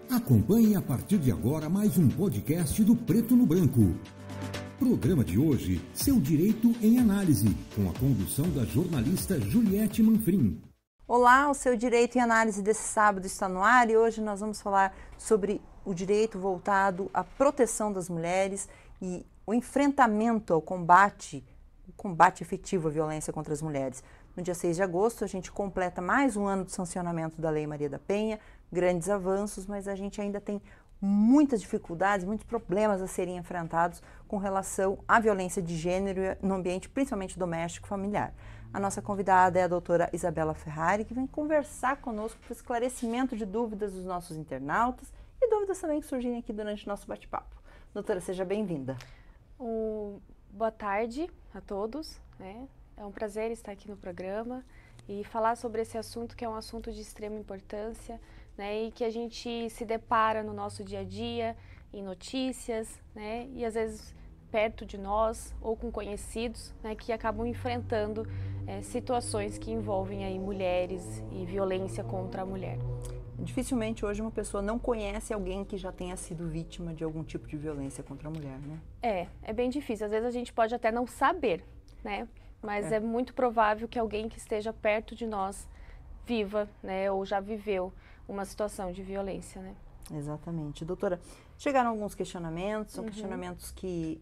Acompanhe a partir de agora mais um podcast do Preto no Branco. Programa de hoje, Seu Direito em Análise, com a condução da jornalista Juliette Manfrim. Olá, o Seu Direito em Análise desse sábado está no ar e hoje nós vamos falar sobre o direito voltado à proteção das mulheres e o enfrentamento ao combate efetivo à violência contra as mulheres. No dia 6 de agosto, a gente completa mais um ano de sancionamento da Lei Maria da Penha, grandes avanços, mas a gente ainda tem muitas dificuldades, muitos problemas a serem enfrentados com relação à violência de gênero no ambiente, principalmente doméstico e familiar. A nossa convidada é a doutora Isabela Ferrari, que vem conversar conosco para o esclarecimento de dúvidas dos nossos internautas e dúvidas também que surgirem aqui durante o nosso bate-papo. Doutora, seja bem-vinda. Boa tarde a todos, né? É um prazer estar aqui no programa e falar sobre esse assunto que é um assunto de extrema importância, né? E que a gente se depara no nosso dia a dia, em notícias, né? E às vezes perto de nós ou com conhecidos, né? Que acabam enfrentando situações que envolvem aí mulheres e violência contra a mulher. Dificilmente hoje uma pessoa não conhece alguém que já tenha sido vítima de algum tipo de violência contra a mulher, né? É bem difícil. Às vezes a gente pode até não saber, né? Mas é muito provável que alguém que esteja perto de nós viva, né? Ou já viveu uma situação de violência, né? Exatamente. Doutora, chegaram alguns questionamentos, são questionamentos que,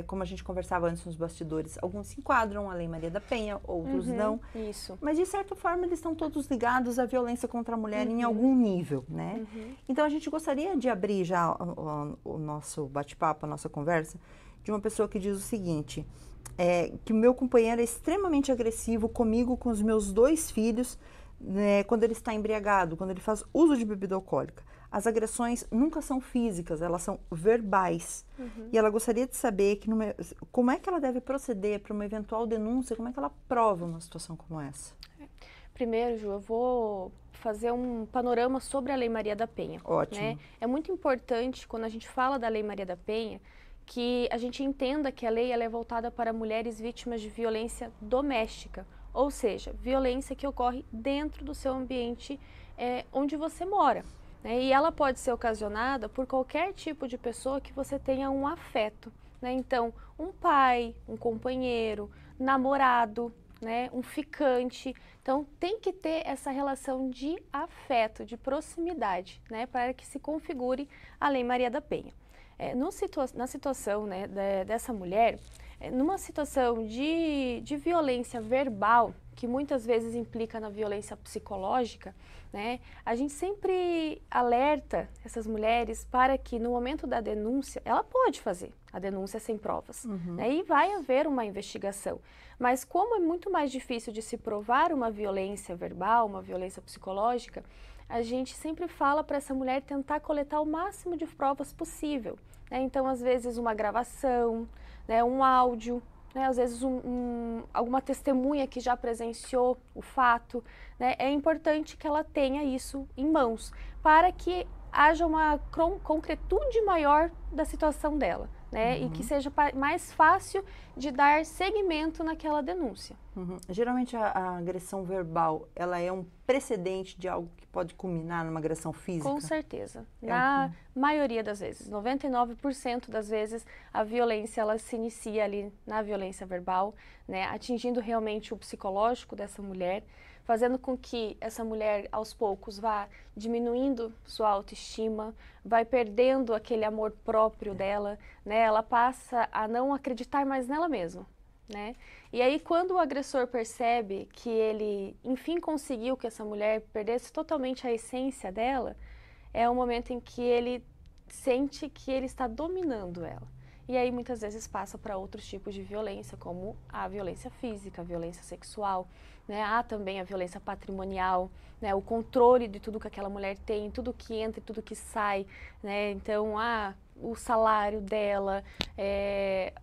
como a gente conversava antes nos bastidores, alguns se enquadram à Lei Maria da Penha, outros não. Isso. Mas, de certa forma, eles estão todos ligados à violência contra a mulher em algum nível, né? Então, a gente gostaria de abrir já o nosso bate-papo, a nossa conversa, de uma pessoa que diz o seguinte, que o meu companheiro é extremamente agressivo comigo, com os meus 2 filhos, né, quando ele está embriagado, quando ele faz uso de bebida alcoólica. As agressões nunca são físicas, elas são verbais. E ela gostaria de saber como é que ela deve proceder para uma eventual denúncia, como é que ela prova uma situação como essa? Primeiro, Ju, eu vou fazer um panorama sobre a Lei Maria da Penha. Ótimo. Né? É muito importante, quando a gente fala da Lei Maria da Penha, que a gente entenda que a lei ela é voltada para mulheres vítimas de violência doméstica, ou seja, violência que ocorre dentro do seu ambiente onde você mora. Né? E ela pode ser ocasionada por qualquer tipo de pessoa que você tenha um afeto. Né? Então, um pai, um companheiro, namorado, né? Um ficante. Então, tem que ter essa relação de afeto, de proximidade, né? Para que se configure a Lei Maria da Penha. Na situação, né, dessa mulher, numa situação de violência verbal, que muitas vezes implica na violência psicológica, né, a gente sempre alerta essas mulheres para que no momento da denúncia, ela pode fazer a denúncia sem provas, né, e vai haver uma investigação. Mas como é muito mais difícil de se provar uma violência verbal, uma violência psicológica, a gente sempre fala para essa mulher tentar coletar o máximo de provas possível. Né? Então, às vezes, uma gravação, né, um áudio, né, às vezes alguma testemunha que já presenciou o fato. Né? É importante que ela tenha isso em mãos, para que haja uma concretude maior da situação dela. Né? E que seja mais fácil de dar seguimento naquela denúncia. Geralmente a agressão verbal, ela é um precedente de algo que pode culminar numa agressão física? Com certeza. Na maioria das vezes, 99% das vezes, a violência ela se inicia ali na violência verbal, né? Atingindo realmente o psicológico dessa mulher, fazendo com que essa mulher, aos poucos, vá diminuindo sua autoestima, vai perdendo aquele amor próprio dela, né? Ela passa a não acreditar mais nela mesma, né? E aí, quando o agressor percebe que ele, enfim, conseguiu que essa mulher perdesse totalmente a essência dela, é o momento em que ele sente que ele está dominando ela. E aí, muitas vezes, passa para outros tipos de violência, como a violência física, a violência sexual, né? Há também a violência patrimonial, né? O controle de tudo que aquela mulher tem, tudo que entra e tudo que sai, né? Então, o salário dela,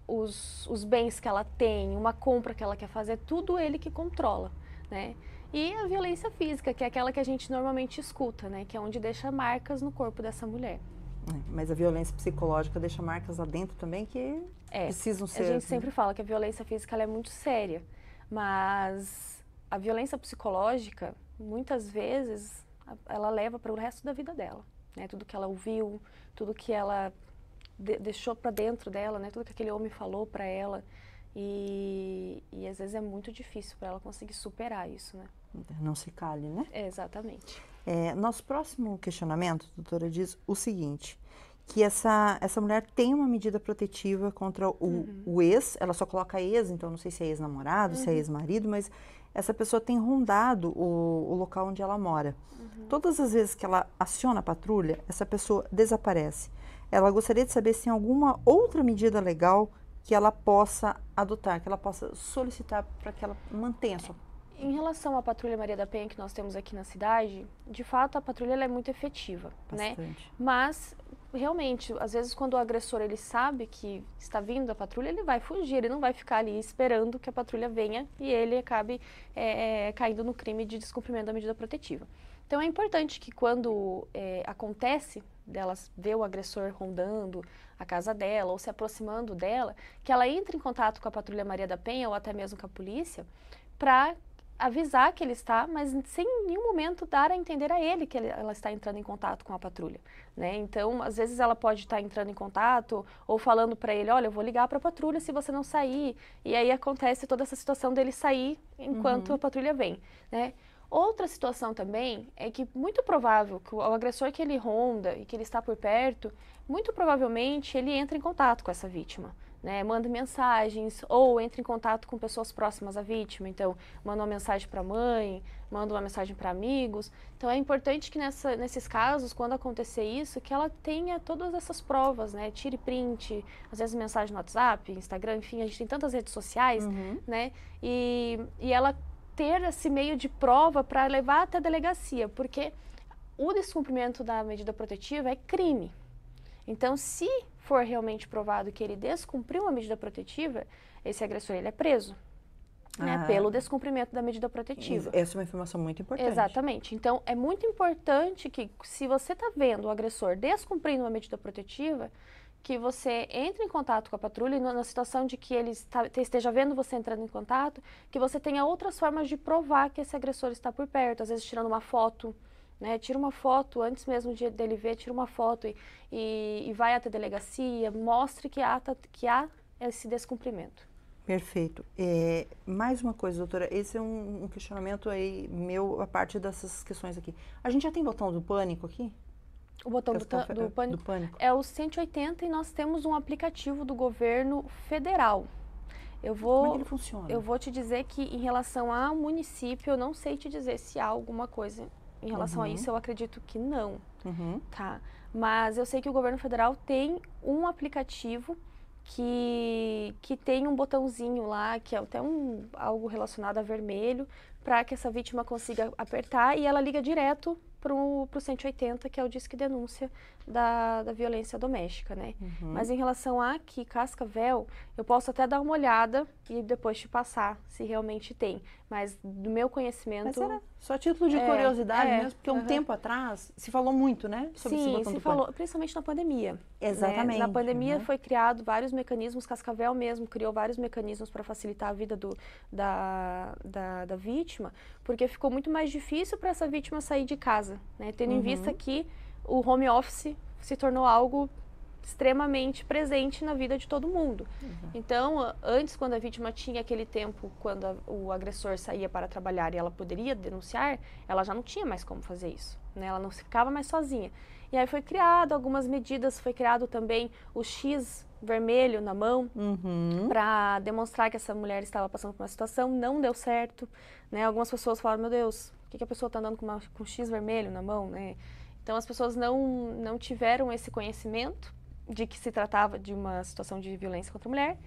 os bens que ela tem, uma compra que ela quer fazer, tudo ele que controla, né? E a violência física, que é aquela que a gente normalmente escuta, né? Que é onde deixa marcas no corpo dessa mulher. Mas a violência psicológica deixa marcas lá dentro também que precisam ser... A gente sempre fala que a violência física ela é muito séria, mas a violência psicológica, muitas vezes, ela leva para o resto da vida dela. né? Tudo que ela ouviu, tudo que ela deixou para dentro dela, né? Tudo que aquele homem falou para ela. E às vezes é muito difícil para ela conseguir superar isso, né? Não se cale, né? Exatamente. Nosso próximo questionamento, doutora, diz o seguinte, que essa mulher tem uma medida protetiva contra o ex, ela só coloca ex, então não sei se é ex-namorado, se é ex-marido, mas essa pessoa tem rondado o local onde ela mora. Todas as vezes que ela aciona a patrulha, essa pessoa desaparece. Ela gostaria de saber se tem alguma outra medida legal que ela possa adotar, que ela possa solicitar para que ela mantenha a sua... Em relação à Patrulha Maria da Penha que nós temos aqui na cidade, de fato a patrulha ela é muito efetiva, né? Mas realmente, às vezes quando o agressor ele sabe que está vindo a patrulha, ele vai fugir, ele não vai ficar ali esperando que a patrulha venha e ele acabe caindo no crime de descumprimento da medida protetiva. Então é importante que quando acontece delas ver o agressor rondando a casa dela ou se aproximando dela, que ela entre em contato com a Patrulha Maria da Penha ou até mesmo com a polícia para avisar que ele está, mas sem em nenhum momento dar a entender a ele que ela está entrando em contato com a patrulha, né? Então, às vezes ela pode estar entrando em contato ou falando para ele, olha, eu vou ligar para a patrulha se você não sair, e aí acontece toda essa situação dele sair enquanto a patrulha vem, né? Outra situação também é que muito provável que o agressor que ele ronda e que ele está por perto, muito provavelmente ele entra em contato com essa vítima, né? Manda mensagens ou entra em contato com pessoas próximas à vítima. Então, manda uma mensagem para a mãe, manda uma mensagem para amigos. Então, é importante que nesses casos, quando acontecer isso, que ela tenha todas essas provas, né? Tire print, às vezes mensagem no WhatsApp, Instagram, enfim, a gente tem tantas redes sociais, né? E ela ter esse meio de prova para levar até a delegacia, porque o descumprimento da medida protetiva é crime. Então, se for realmente provado que ele descumpriu a medida protetiva, esse agressor ele é preso, né, pelo descumprimento da medida protetiva. Essa é uma informação muito importante. Exatamente. Então, é muito importante que, se você está vendo o agressor descumprindo uma medida protetiva, que você entre em contato com a patrulha e na situação de que ele esteja vendo você entrando em contato, que você tenha outras formas de provar que esse agressor está por perto, às vezes tirando uma foto, né? Tira uma foto antes mesmo dele ver, tira uma foto e vai até a delegacia, mostre que há esse descumprimento. Perfeito. Mais uma coisa, doutora, esse é um questionamento aí meu, a parte dessas questões aqui. A gente já tem botão do pânico aqui? O botão do pânico é o 180 e nós temos um aplicativo do governo federal. Como é que ele funciona? Eu vou te dizer que em relação ao município, eu não sei te dizer se há alguma coisa em relação a isso, eu acredito que não, tá? Mas eu sei que o governo federal tem um aplicativo que tem um botãozinho lá, que é até algo relacionado a vermelho, para que essa vítima consiga apertar e ela liga direto para o 180, que é o Disque Denúncia da violência doméstica, né? Mas em relação a aqui, Cascavel, eu posso até dar uma olhada e depois te passar se realmente tem. Mas do meu conhecimento... Mas era só título de curiosidade mesmo, porque um tempo atrás se falou muito, né? Sobre esse botão se falou, principalmente na pandemia. Exatamente. Né? Na pandemia foi criado vários mecanismos, Cascavel mesmo criou vários mecanismos para facilitar a vida da vítima, porque ficou muito mais difícil para essa vítima sair de casa, né? Tendo em vista que o home office se tornou algo extremamente presente na vida de todo mundo. Então, antes, quando a vítima tinha aquele tempo, quando o agressor saía para trabalhar e ela poderia denunciar, ela já não tinha mais como fazer isso, né? Ela não ficava mais sozinha. E aí foi criado algumas medidas, foi criado também o X vermelho na mão, para demonstrar que essa mulher estava passando por uma situação, não deu certo, né? Algumas pessoas falaram, meu Deus, por que a pessoa está andando com X vermelho na mão, né? Então, as pessoas não tiveram esse conhecimento de que se tratava de uma situação de violência contra a mulher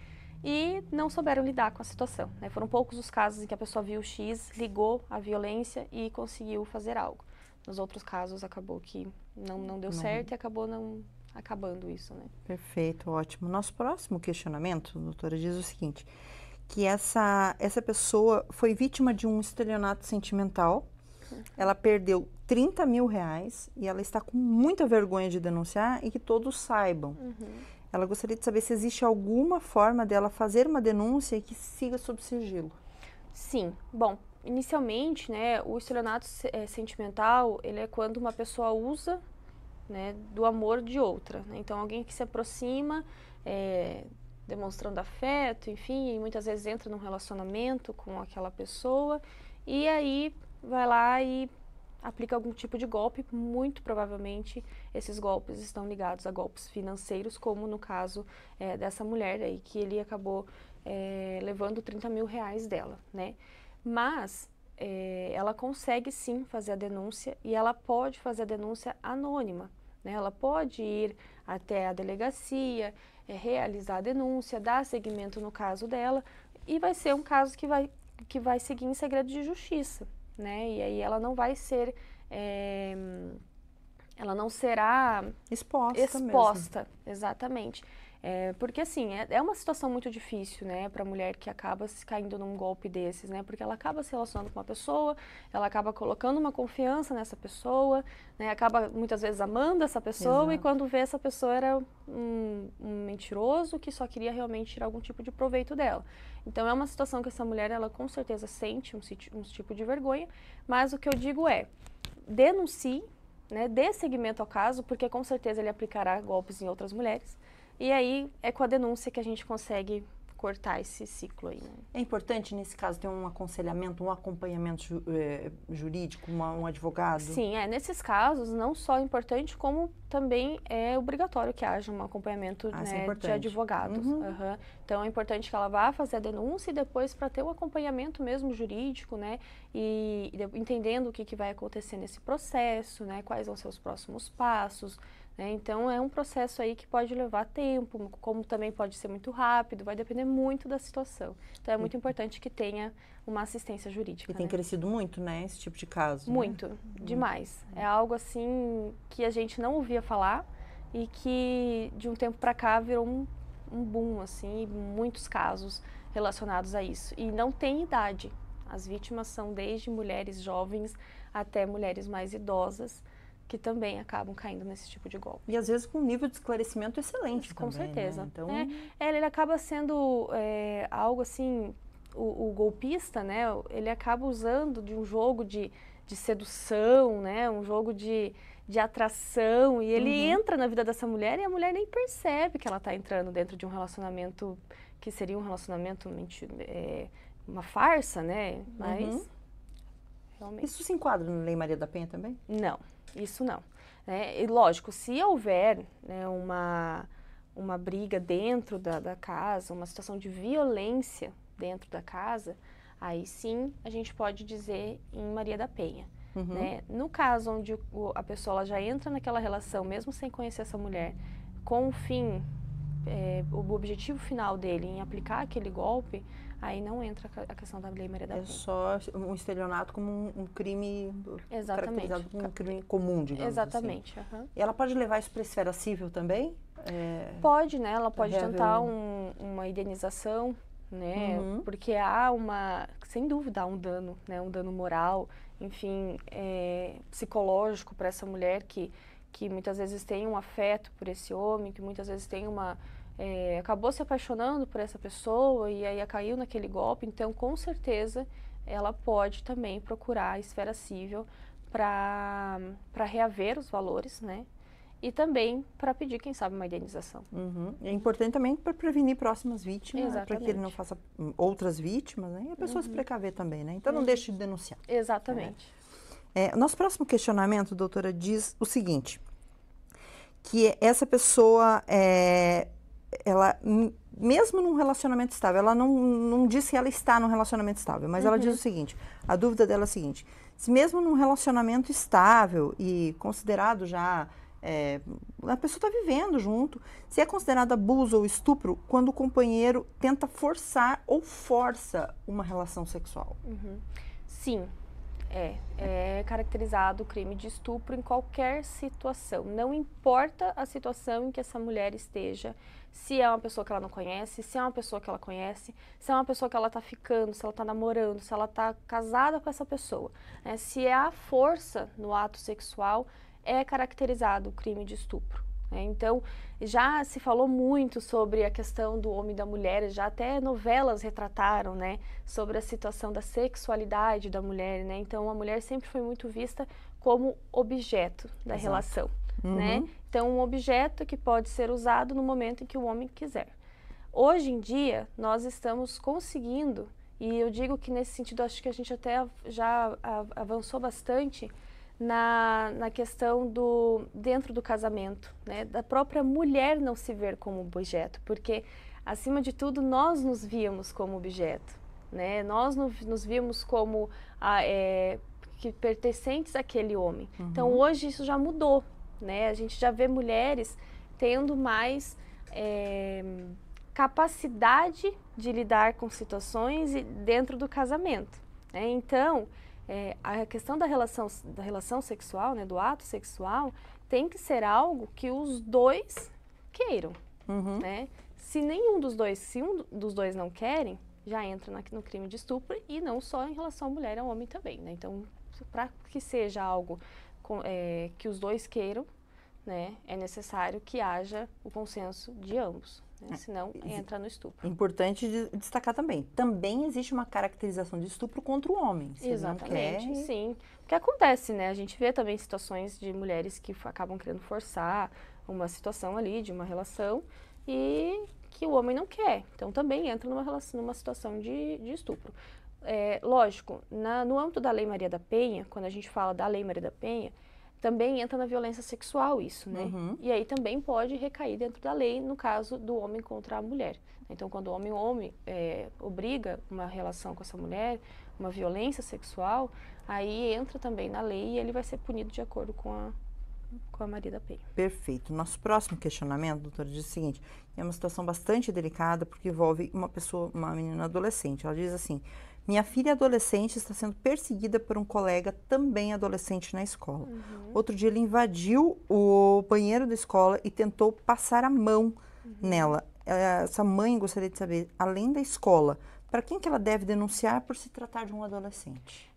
e não souberam lidar com a situação, né? Foram poucos os casos em que a pessoa viu o X, ligou a violência e conseguiu fazer algo. Nos outros casos, acabou que não deu certo e acabou não acabando isso, né? Perfeito, ótimo. Nosso próximo questionamento, doutora, diz o seguinte, que essa pessoa foi vítima de um estelionato sentimental, ela perdeu 30 mil reais e ela está com muita vergonha de denunciar e que todos saibam. Ela gostaria de saber se existe alguma forma dela fazer uma denúncia e que siga sob sigilo. Sim. Bom, inicialmente, né, o estelionato sentimental, ele é quando uma pessoa usa né, do amor de outra, né? Então, alguém que se aproxima, demonstrando afeto, enfim, e muitas vezes entra num relacionamento com aquela pessoa e aí vai lá e aplica algum tipo de golpe. Muito provavelmente esses golpes estão ligados a golpes financeiros, como no caso dessa mulher aí, que ele acabou levando 30 mil reais dela, né? Mas ela consegue sim fazer a denúncia, e ela pode fazer a denúncia anônima, né? Ela pode ir até a delegacia, realizar a denúncia, dar seguimento no caso dela, e vai ser um caso que vai seguir em segredo de justiça, né? E aí ela não vai ser, ela não será exposta, exatamente. Porque assim, é uma situação muito difícil, né, para a mulher que acaba caindo num golpe desses, né, porque ela acaba se relacionando com uma pessoa, ela acaba colocando uma confiança nessa pessoa, né, acaba muitas vezes amando essa pessoa. Exato. E quando vê, essa pessoa era um mentiroso que só queria realmente tirar algum tipo de proveito dela. Então é uma situação que essa mulher, ela com certeza sente um tipo de vergonha, mas o que eu digo é, denuncie, né, dê seguimento ao caso, porque com certeza ele aplicará golpes em outras mulheres. E aí é com a denúncia que a gente consegue cortar esse ciclo aí, né? É importante, nesse caso, ter um aconselhamento, um acompanhamento jurídico, um advogado? Sim, nesses casos, não só é importante, como também é obrigatório que haja um acompanhamento, né, de advogados. Uhum. Uhum. Então, é importante que ela vá fazer a denúncia e depois, para ter o acompanhamento mesmo jurídico, né, e entendendo o que vai acontecer nesse processo, né, quais vão ser os próximos passos. Então, é um processo aí que pode levar tempo, como também pode ser muito rápido, vai depender muito da situação. Então, é muito importante que tenha uma assistência jurídica. E tem crescido muito, né, esse tipo de caso? Muito, né? Demais. É algo, assim, que a gente não ouvia falar e que, de um tempo para cá, virou um boom, assim, muitos casos relacionados a isso. E não tem idade. As vítimas são desde mulheres jovens até mulheres mais idosas, que também acabam caindo nesse tipo de golpe. E às vezes com um nível de esclarecimento excelente. Com também, certeza. Né? Então... ele acaba sendo algo assim, o golpista, né, ele acaba usando de um jogo de sedução, né, um jogo de atração, e ele entra na vida dessa mulher e a mulher nem percebe que ela está entrando dentro de um relacionamento que seria um relacionamento uma farsa, né, mas... Realmente. Isso se enquadra na Lei Maria da Penha também? Não. Isso não. E lógico, se houver, né, uma briga dentro da casa, uma situação de violência dentro da casa, aí sim a gente pode dizer em Maria da Penha. Né? No caso onde a pessoa já entra naquela relação, mesmo sem conhecer essa mulher, com o fim, o objetivo final dele em aplicar aquele golpe, aí não entra a questão da Lei Maria da Penha. É só um estelionato como um crime caracterizado como um crime comum, digamos Exatamente. assim. E ela pode levar isso para a esfera civil também? Pode, né? Ela pode tentar uma indenização, né? Porque há sem dúvida, há um dano, né? Um dano moral, enfim, psicológico para essa mulher que muitas vezes tem um afeto por esse homem, que muitas vezes tem acabou se apaixonando por essa pessoa e aí caiu naquele golpe. Então, com certeza, ela pode também procurar a esfera civil para reaver os valores, né? E também para pedir, quem sabe, uma indenização. É importante também para prevenir próximas vítimas, para que ele não faça outras vítimas, né? E a pessoa se precaver também, né? Então, não deixe de denunciar. Exatamente. O nosso próximo questionamento, doutora, diz o seguinte, que essa pessoa, ela, mesmo num relacionamento estável, ela não diz se ela está num relacionamento estável, mas ela diz o seguinte, a dúvida dela é a seguinte, se mesmo num relacionamento estável e considerado já, a pessoa está vivendo junto, se é considerado abuso ou estupro quando o companheiro tenta forçar ou força uma relação sexual? Sim. É caracterizado o crime de estupro em qualquer situação. Não importa a situação em que essa mulher esteja, se é uma pessoa que ela não conhece, se é uma pessoa que ela conhece, se é uma pessoa que ela está ficando, se ela está namorando, se ela está casada com essa pessoa. Se há força no ato sexual, é caracterizado o crime de estupro. Então, já se falou muito sobre a questão do homem e da mulher, já até novelas retrataram, né, sobre a situação da sexualidade da mulher, né? Então, a mulher sempre foi muito vista como objeto da relação, né? Então, um objeto que pode ser usado no momento em que o homem quiser. Hoje em dia, nós estamos conseguindo, e eu digo que nesse sentido, acho que a gente até já avançou bastante na questão dentro do casamento, né? Da própria mulher não se ver como objeto, porque, acima de tudo, nós nos víamos como objeto, né? Nós nos víamos como que pertencentes àquele homem. Então, hoje isso já mudou, né? A gente já vê mulheres tendo mais capacidade de lidar com situações dentro do casamento, né? Então, a questão da relação sexual, né, do ato sexual, tem que ser algo que os dois queiram, né? Se um dos dois não querem, já entra no crime de estupro, e não só em relação à mulher, ao homem também, né? Então, para que seja algo que os dois queiram, né, é necessário que haja o consenso de ambos, né? Senão entra no estupro. Importante destacar também existe uma caracterização de estupro contra o homem. Se Exatamente, ele não quer, sim. Porque acontece, né? A gente vê também situações de mulheres que acabam querendo forçar uma situação ali, de uma relação, e que o homem não quer. Então, também entra numa situação de estupro. Lógico, no âmbito da Lei Maria da Penha, quando a gente fala da Lei Maria da Penha, também entra na violência sexual isso, né? E aí também pode recair dentro da lei, no caso do homem contra a mulher. Então, quando o homem obriga uma relação com essa mulher, uma violência sexual, aí entra também na lei e ele vai ser punido de acordo com a Maria da Penha. Perfeito. Nosso próximo questionamento, doutora, diz o seguinte: é uma situação bastante delicada porque envolve uma menina adolescente. Ela diz assim: minha filha adolescente está sendo perseguida por um colega também adolescente na escola. Outro dia ele invadiu o banheiro da escola e tentou passar a mão nela. Essa mãe gostaria de saber, além da escola, para quem que ela deve denunciar por se tratar de um adolescente?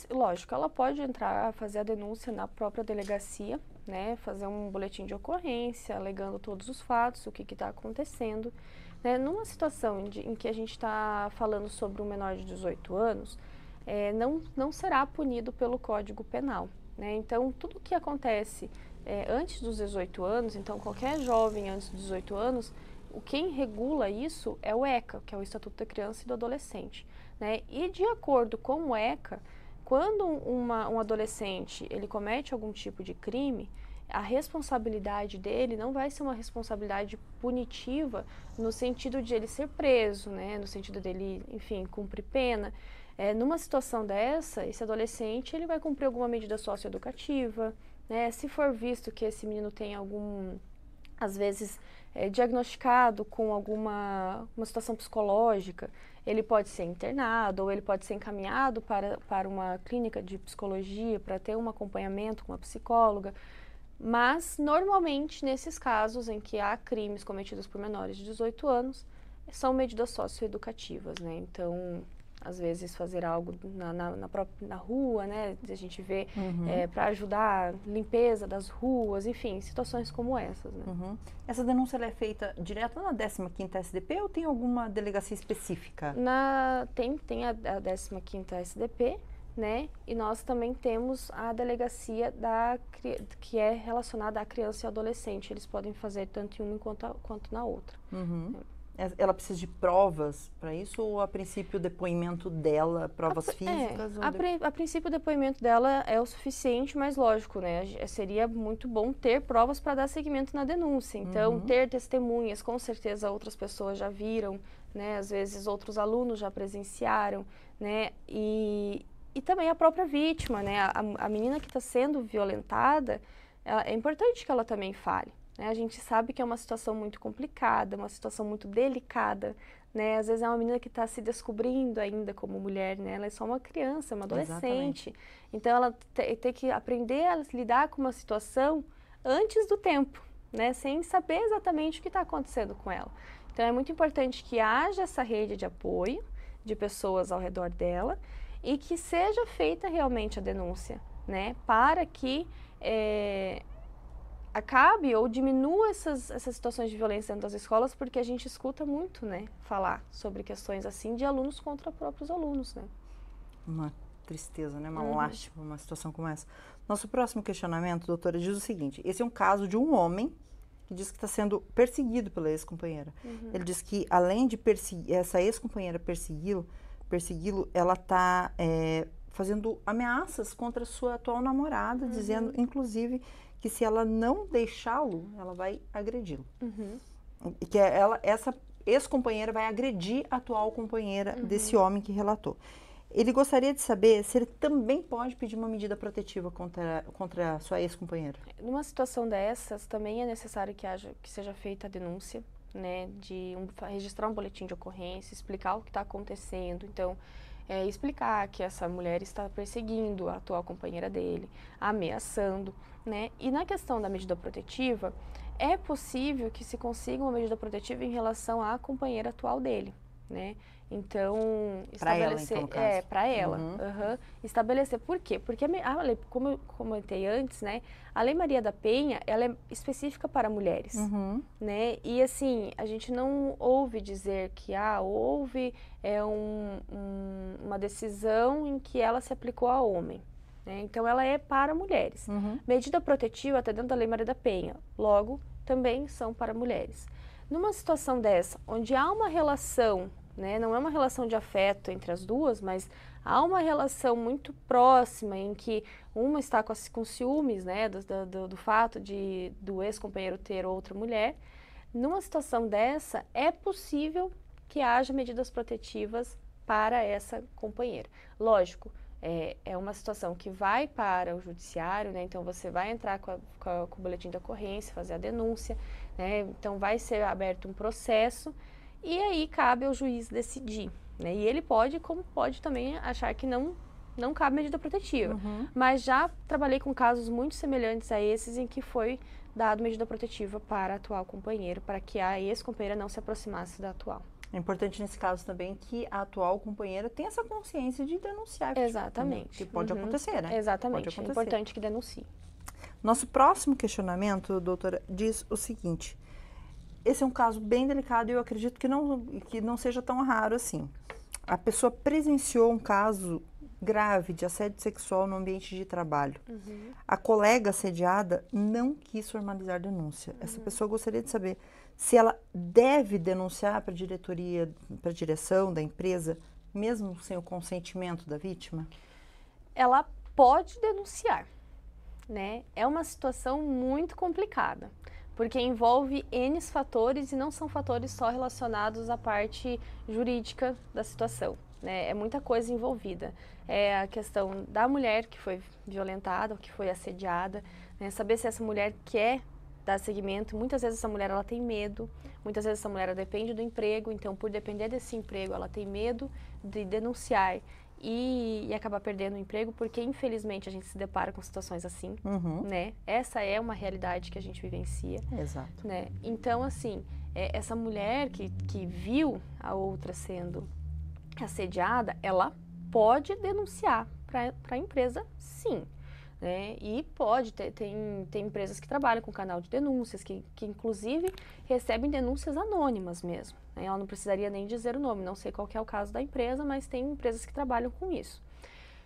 Lógico, ela pode entrar, fazer a denúncia na própria delegacia, né, fazer um boletim de ocorrência, alegando todos os fatos, o que está acontecendo. Né? Numa situação em que a gente está falando sobre um menor de 18 anos, não será punido pelo Código Penal, né? Então, tudo que acontece antes dos 18 anos, então qualquer jovem antes dos 18 anos, quem regula isso é o ECA, que é o Estatuto da Criança e do Adolescente, né? E de acordo com o ECA, quando um adolescente ele comete algum tipo de crime, a responsabilidade dele não vai ser uma responsabilidade punitiva no sentido de ele ser preso, né? No sentido dele, enfim, cumprir pena. Numa situação dessa, esse adolescente ele vai cumprir alguma medida socioeducativa, né? Se for visto que esse menino tem às vezes, diagnosticado com uma situação psicológica, ele pode ser internado ou ele pode ser encaminhado para uma clínica de psicologia para ter um acompanhamento com uma psicóloga. Mas, normalmente, nesses casos em que há crimes cometidos por menores de 18 anos, são medidas socioeducativas, né? Então, às vezes, fazer algo na rua, né? A gente vê para ajudar a limpeza das ruas, enfim, situações como essas, né? Essa denúncia ela é feita direto na 15ª SDP ou tem alguma delegacia específica? Tem a 15ª SDP, né? E nós também temos a delegacia que é relacionada à criança e adolescente. Eles podem fazer tanto em uma quanto na outra. Ela precisa de provas para isso ou a princípio o depoimento dela, provas físicas? A princípio o depoimento dela é o suficiente, mas lógico, né? Seria muito bom ter provas para dar seguimento na denúncia. Então, ter testemunhas, com certeza outras pessoas já viram, né? Às vezes outros alunos já presenciaram, né? E também a própria vítima, né? A menina que está sendo violentada, é importante que ela também fale. A gente sabe que é uma situação muito complicada, uma situação muito delicada, né? Às vezes é uma menina que está se descobrindo ainda como mulher, né? Ela é só uma criança, uma adolescente. Exatamente. Então, ela tem que aprender a lidar com uma situação antes do tempo, né? Sem saber exatamente o que está acontecendo com ela. Então, é muito importante que haja essa rede de apoio de pessoas ao redor dela e que seja feita realmente a denúncia, né? Para que acabe ou diminua essas situações de violência dentro das escolas, porque a gente escuta muito, né, falar sobre questões assim de alunos contra próprios alunos, né? Uma tristeza, né? Uma lástima, uma situação como essa. Nosso próximo questionamento, doutora, diz o seguinte: esse é um caso de um homem que diz que está sendo perseguido pela ex-companheira. Ele diz que, além de essa ex-companheira persegui-lo, ela está fazendo ameaças contra a sua atual namorada, dizendo, inclusive, que se ela não deixá-lo, ela vai agredi-lo. E que essa ex-companheira vai agredir a atual companheira desse homem que relatou. Ele gostaria de saber se ele também pode pedir uma medida protetiva contra a sua ex-companheira. Numa situação dessas, também é necessário que seja feita a denúncia, né, registrar um boletim de ocorrência, explicar o que está acontecendo. Então, explicar que essa mulher está perseguindo a atual companheira dele, ameaçando, né? E na questão da medida protetiva, é possível que se consiga uma medida protetiva em relação à companheira atual dele, né? Então, estabelecer... Para ela. Estabelecer. Por quê? Porque a lei, como eu comentei antes, né? A Lei Maria da Penha, ela é específica para mulheres, né? E, assim, a gente não ouve dizer que houve uma decisão em que ela se aplicou a homem, né? Então, ela é para mulheres. Medida protetiva está dentro da Lei Maria da Penha. Logo, também são para mulheres. Numa situação dessa, onde há uma relação, né, não é uma relação de afeto entre as duas, mas há uma relação muito próxima em que uma está com ciúmes, né, do fato do ex-companheiro ter outra mulher. Numa situação dessa, é possível que haja medidas protetivas para essa companheira. Lógico, é uma situação que vai para o judiciário, né, então você vai entrar com o boletim de ocorrência, fazer a denúncia, né, então vai ser aberto um processo. E aí cabe ao juiz decidir, né? E ele pode, como pode também achar que não cabe medida protetiva. Mas já trabalhei com casos muito semelhantes a esses em que foi dado medida protetiva para a atual companheira, para que a ex-companheira não se aproximasse da atual. É importante nesse caso também que a atual companheira tenha essa consciência de denunciar. Exatamente. Que pode acontecer, né? Exatamente. É importante que denuncie. Nosso próximo questionamento, doutora, diz o seguinte: esse é um caso bem delicado e eu acredito que não seja tão raro assim. A pessoa presenciou um caso grave de assédio sexual no ambiente de trabalho. A colega assediada não quis formalizar a denúncia. Essa pessoa gostaria de saber se ela deve denunciar para a diretoria, para a direção da empresa, mesmo sem o consentimento da vítima? Ela pode denunciar, né? É uma situação muito complicada, porque envolve N fatores e não são fatores só relacionados à parte jurídica da situação, né? É muita coisa envolvida. É a questão da mulher que foi violentada, que foi assediada, né? Saber se essa mulher quer dar seguimento. Muitas vezes essa mulher ela tem medo, muitas vezes essa mulher ela depende do emprego, então por depender desse emprego ela tem medo de denunciar e acabar perdendo o emprego, porque infelizmente a gente se depara com situações assim, né? Essa é uma realidade que a gente vivencia. Exato. Né? Então, assim, essa mulher que viu a outra sendo assediada, ela pode denunciar para a empresa, sim. Né? E pode, tem empresas que trabalham com canal de denúncias, que inclusive recebem denúncias anônimas mesmo. Né? Ela não precisaria nem dizer o nome, não sei qual que é o caso da empresa, mas tem empresas que trabalham com isso.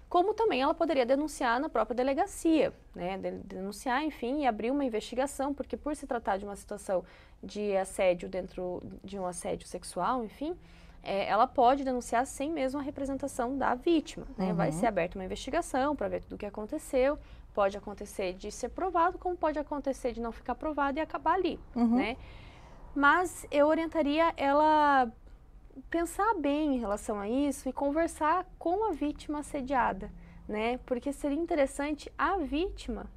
Como também ela poderia denunciar na própria delegacia, né? Denunciar, enfim, e abrir uma investigação, porque por se tratar de uma situação de assédio dentro de um assédio sexual, enfim, ela pode denunciar sem mesmo a representação da vítima, né? Vai ser aberta uma investigação para ver tudo o que aconteceu, pode acontecer de ser provado, como pode acontecer de não ficar provado e acabar ali, né? Mas eu orientaria ela pensar bem em relação a isso e conversar com a vítima assediada, né? Porque seria interessante a vítima,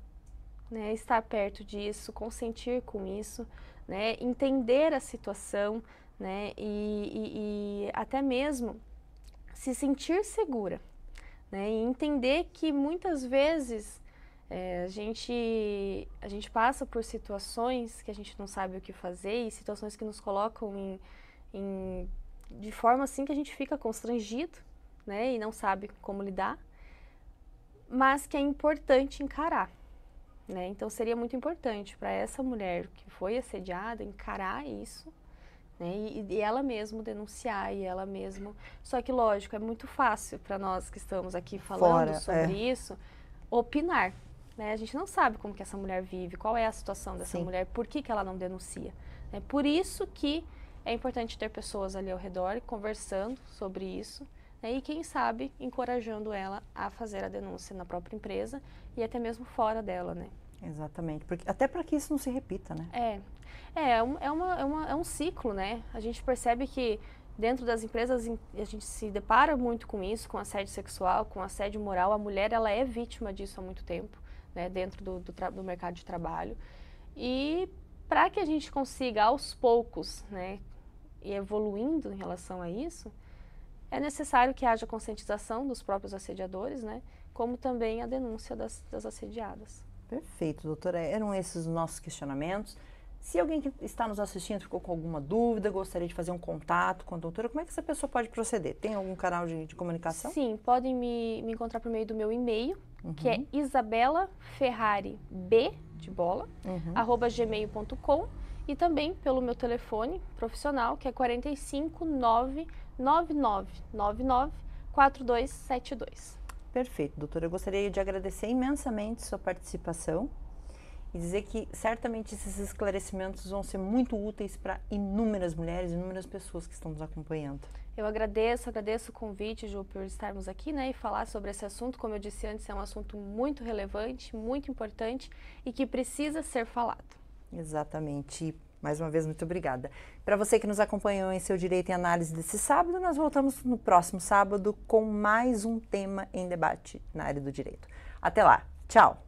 né, estar perto disso, consentir com isso, né, entender a situação, né, e até mesmo se sentir segura, né, e entender que muitas vezes a gente passa por situações que a gente não sabe o que fazer e situações que nos colocam de forma assim que a gente fica constrangido, né, e não sabe como lidar, mas que é importante encarar, né? Então seria muito importante para essa mulher que foi assediada encarar isso, né, e ela mesma denunciar, e ela mesma... Só que, lógico, é muito fácil para nós que estamos aqui falando sobre isso, opinar, né? A gente não sabe como que essa mulher vive, qual é a situação dessa mulher, por que ela não denuncia. É por isso que é importante ter pessoas ali ao redor conversando sobre isso, né? E quem sabe encorajando ela a fazer a denúncia na própria empresa e até mesmo fora dela, né? Exatamente, porque, até para que isso não se repita, né? É um ciclo, né? A gente percebe que dentro das empresas a gente se depara muito com isso, com assédio sexual, com assédio moral. A mulher, ela é vítima disso há muito tempo, né? Dentro do mercado de trabalho. E para que a gente consiga, aos poucos, né, ir evoluindo em relação a isso, é necessário que haja conscientização dos próprios assediadores, né? Como também a denúncia das assediadas. Perfeito, doutora. Eram esses os nossos questionamentos. Se alguém que está nos assistindo ficou com alguma dúvida, gostaria de fazer um contato com a doutora, como é que essa pessoa pode proceder? Tem algum canal de comunicação? Sim, podem me encontrar por meio do meu e-mail, que é isabelaferrarib, de bola, @gmail.com, e também pelo meu telefone profissional, que é 45 99999 4272. Perfeito, doutora. Eu gostaria de agradecer imensamente sua participação e dizer que certamente esses esclarecimentos vão ser muito úteis para inúmeras mulheres, inúmeras pessoas que estão nos acompanhando. Eu agradeço o convite, Ju, por estarmos aqui, né, e falar sobre esse assunto. Como eu disse antes, é um assunto muito relevante, muito importante e que precisa ser falado. Exatamente. Mais uma vez, muito obrigada. Para você que nos acompanhou em Seu Direito em Análise desse sábado, nós voltamos no próximo sábado com mais um tema em debate na área do direito. Até lá. Tchau.